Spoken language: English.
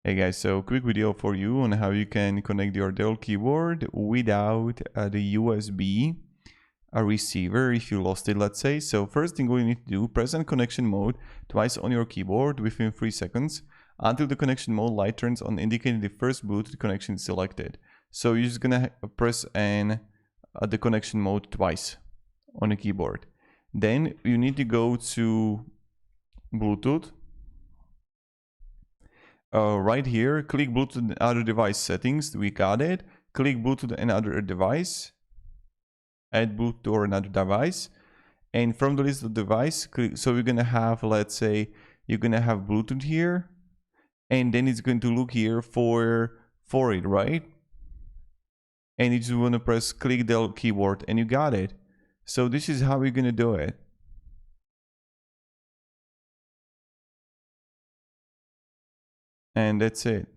Hey guys, so quick video for you on how you can connect your Dell keyboard without the USB receiver if you lost it, let's say. So first thing we need to do, press on connection mode twice on your keyboard within 3 seconds until the connection mode light turns on, indicating the first Bluetooth connection is selected. So you're just gonna press the connection mode twice on the keyboard. Then you need to go to Bluetooth. Right here, click Bluetooth and other device settings. We got it. Click Bluetooth and other device. Add Bluetooth or another device. And from the list of device, click, so we're gonna have, let's say, you're gonna have Bluetooth here, and then it's going to look here for it, right? And you just wanna press click Dell keyboard, and you got it. So this is how we're gonna do it. And that's it.